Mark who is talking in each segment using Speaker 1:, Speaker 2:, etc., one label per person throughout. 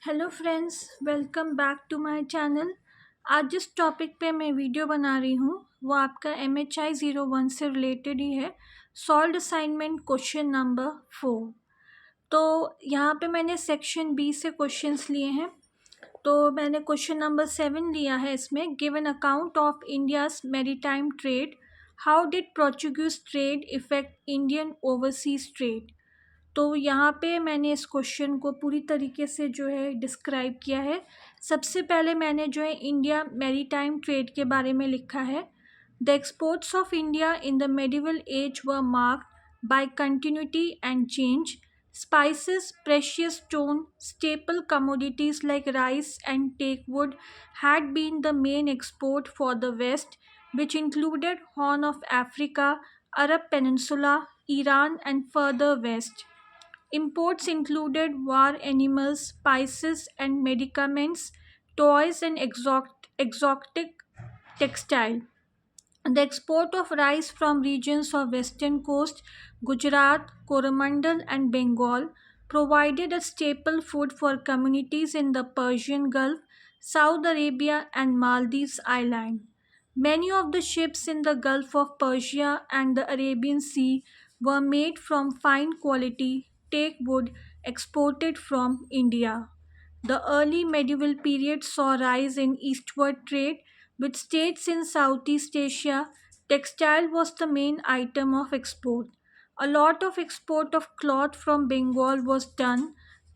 Speaker 1: Hello friends, welcome back to my channel. आज जिस topic पे मैं वीडियो बना रही हूँ वो आपका MHI 01 से रिलेटेड ही है। Solved assignment question number 4। तो यहाँ पे मैंने सेक्शन बी से क्वेश्चंस लिए हैं। तो मैंने क्वेश्चन नंबर 7 लिया है। इसमें given account of India's maritime trade, how did Portuguese trade effect Indian overseas trade. तो यहाँ पे मैंने इस क्वेश्चन को पूरी तरीके से जो है डिस्क्राइब किया है। सबसे पहले मैंने जो है इंडिया मैरीटाइम ट्रेड के बारे में लिखा है। The exports of India in the medieval age were marked by continuity and change. Spices, precious stone, staple commodities like rice and teakwood had been the main export for the West, which included Horn of Africa, Arab Peninsula, Iran, and further west. Imports included war animals, spices and medicaments, toys and exotic textile. The export of rice from regions of western coast, Gujarat, Coromandel and Bengal provided a staple food for communities in the Persian Gulf, Saudi Arabia and Maldives Island. Many of the ships in the Gulf of Persia and the Arabian Sea were made from fine quality teak wood exported from India. The early medieval period saw rise in eastward trade with states in Southeast Asia. Textile was the main item of export. A lot of export of cloth from Bengal was done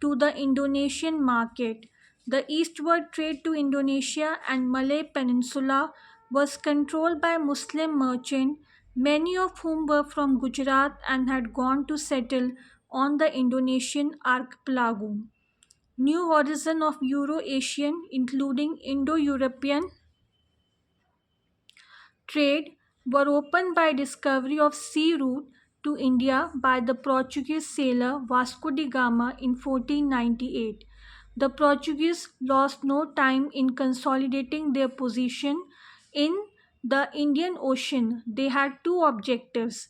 Speaker 1: to the Indonesian market. The eastward trade to Indonesia and Malay Peninsula was controlled by Muslim merchants, many of whom were from Gujarat and had gone to settle on the Indonesian archipelago. New horizon of Euro-Asian, including Indo-European trade, were opened by discovery of sea route to India by the Portuguese sailor Vasco da Gama in 1498. The Portuguese lost no time in consolidating their position in the Indian Ocean. They had two objectives: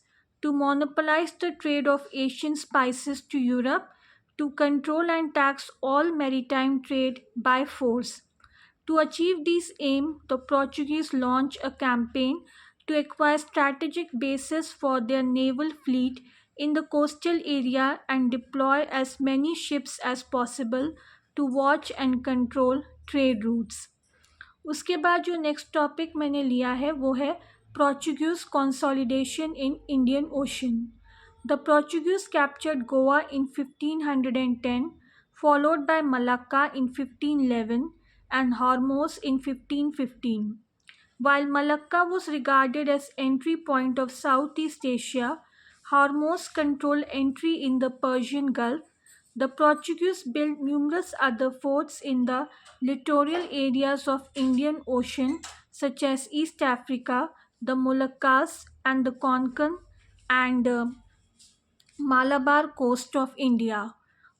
Speaker 1: to monopolize the trade of Asian spices to Europe, to control and tax all maritime trade by force. To achieve this aim, the Portuguese launched a campaign to acquire strategic bases for their naval fleet in the coastal area and deploy as many ships as possible to watch and control trade routes. उसके बाद जो next topic मैंने लिया है वो है Portuguese consolidation in Indian ocean. The Portuguese captured Goa in 1510, followed by Malacca in 1511 and Hormuz in 1515. While Malacca was regarded as entry point of Southeast Asia, Hormuz controlled entry in the Persian Gulf. The Portuguese built numerous other forts in the littoral areas of Indian Ocean such as East Africa, the Moluccas and the Konkan and Malabar coast of India.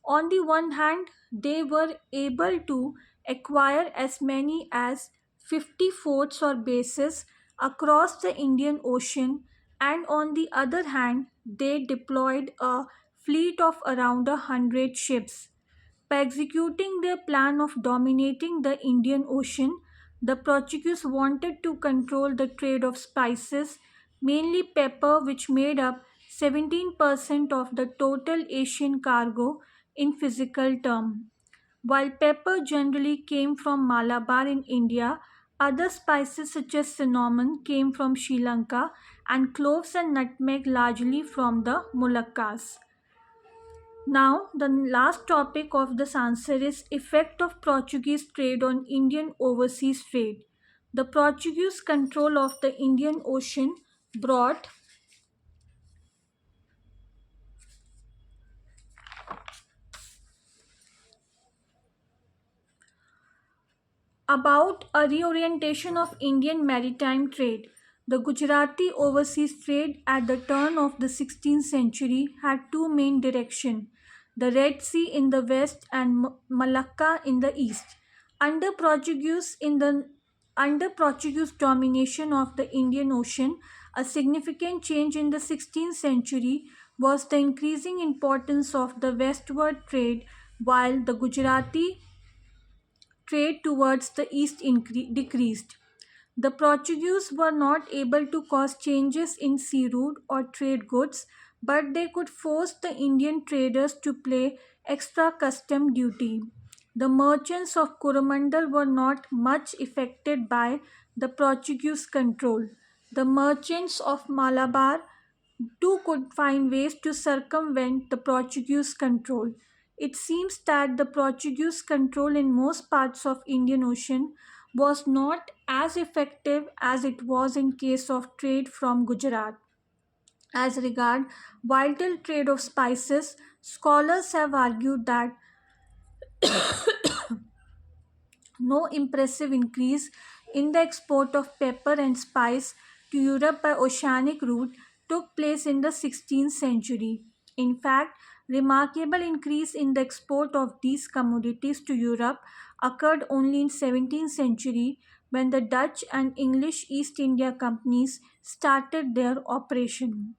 Speaker 1: On the one hand, they were able to acquire as many as 50 forts or bases across the Indian Ocean, and on the other hand, they deployed a fleet of around 100 ships. By executing their plan of dominating the Indian Ocean, the Portuguese wanted to control the trade of spices, mainly pepper, which made up 17% of the total Asian cargo in physical terms. While pepper generally came from Malabar in India, other spices such as cinnamon came from Sri Lanka and cloves and nutmeg largely from the Moluccas. Now, the last topic of this answer is effect of Portuguese trade on Indian overseas trade. The Portuguese control of the Indian Ocean brought about a reorientation of Indian maritime trade. The Gujarati overseas trade at the turn of the 16th century had two main directions: the Red Sea in the west and Malacca in the east. Under Portuguese in the under Portuguese domination of the Indian Ocean, a significant change in the 16th century was the increasing importance of the westward trade, while the Gujarati trade towards the east decreased. The Portuguese were not able to cause changes in sea route or trade goods, but they could force the Indian traders to pay extra custom duty. The merchants of Coromandel were not much affected by the Portuguese control. The merchants of Malabar too could find ways to circumvent the Portuguese control. It seems that the Portuguese control in most parts of Indian Ocean was not as effective as it was in case of trade from Gujarat. As regard vital trade of spices, scholars have argued that no impressive increase in the export of pepper and spice to Europe by oceanic route took place in the 16th century. In fact, remarkable increase in the export of these commodities to Europe occurred only in 17th century when the Dutch and English East India companies started their operation.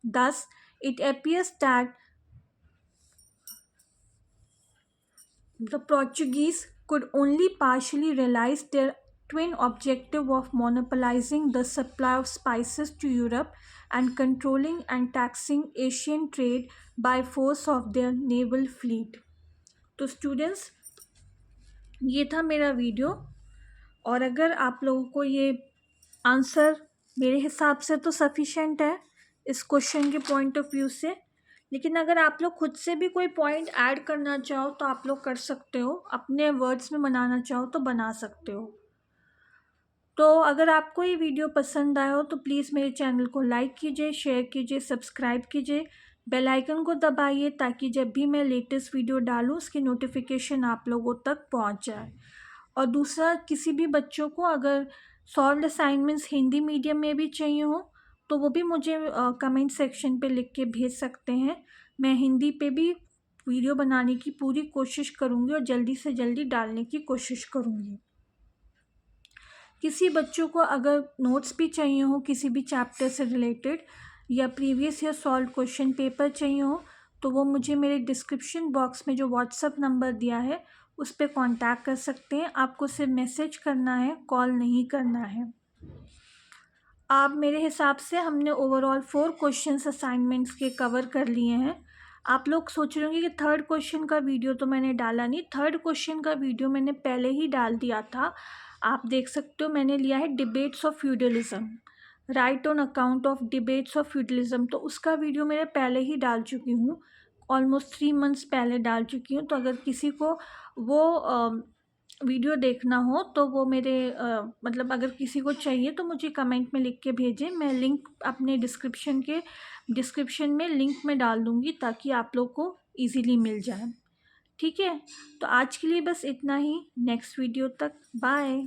Speaker 1: Thus, it appears that the Portuguese could only partially realize their twin objective of monopolizing the supply of spices to Europe and controlling and taxing Asian trade by force of their naval fleet. तो students, ये था मेरा video. और अगर आप लोगों को ये आंसर मेरे हिसाब से तो सफिशेंट है इस क्वेश्चन के पॉइंट ऑफ व्यू से, लेकिन अगर आप लोग खुद से भी कोई पॉइंट ऐड करना चाहो तो आप लोग कर सकते हो, अपने वर्ड्स में बनाना चाहो तो बना सकते हो। तो अगर आपको ये वीडियो पसंद आया हो तो प्लीज़ मेरे चैनल को लाइक कीजिए, शेयर कीजिए, सब्सक्राइब कीजिए, बेल आइकन को दबाइए ताकि जब भी मैं लेटेस्ट वीडियो डालूँ उसकी नोटिफिकेशन आप लोगों तक पहुंच जाए। और दूसरा, किसी भी बच्चों को अगर सॉल्व्ड असाइनमेंट्स हिंदी मीडियम में भी चाहिए हो तो वो भी मुझे कमेंट सेक्शन पे लिख के भेज सकते हैं। मैं हिंदी पे भी वीडियो बनाने की पूरी कोशिश करूँगी और जल्दी से जल्दी डालने की कोशिश करूँगी। किसी बच्चों को अगर नोट्स भी चाहिए हो किसी भी चैप्टर से रिलेटेड या previous year solve question paper चाहिए हो तो वो मुझे मेरे डिस्क्रिप्शन बॉक्स में जो व्हाट्सअप नंबर दिया है उस पर कांटेक्ट कर सकते हैं। आपको सिर्फ मैसेज करना है, कॉल नहीं करना है। आप मेरे हिसाब से हमने ओवरऑल 4 क्वेश्चंस असाइनमेंट्स के कवर कर लिए हैं। आप लोग सोच रहे होंगे कि थर्ड क्वेश्चन का वीडियो तो मैंने डाला नहीं। थर्ड क्वेश्चन का वीडियो मैंने पहले ही डाल दिया था, आप देख सकते हो। मैंने लिया है debates of feudalism, right on account of debates of feudalism. तो उसका वीडियो मैं पहले ही डाल चुकी हूँ, ऑलमोस्ट 3 मंथ्स पहले डाल चुकी हूँ। तो अगर किसी को वो वीडियो देखना हो तो वो मेरे मतलब अगर किसी को चाहिए तो मुझे कमेंट में लिख के भेजें। मैं लिंक अपने डिस्क्रिप्शन में लिंक में डाल दूँगी ताकि आप लोग को ईज़िली मिल जाए। ठीक है, तो आज के लिए बस इतना ही। नेक्स्ट वीडियो तक बाय।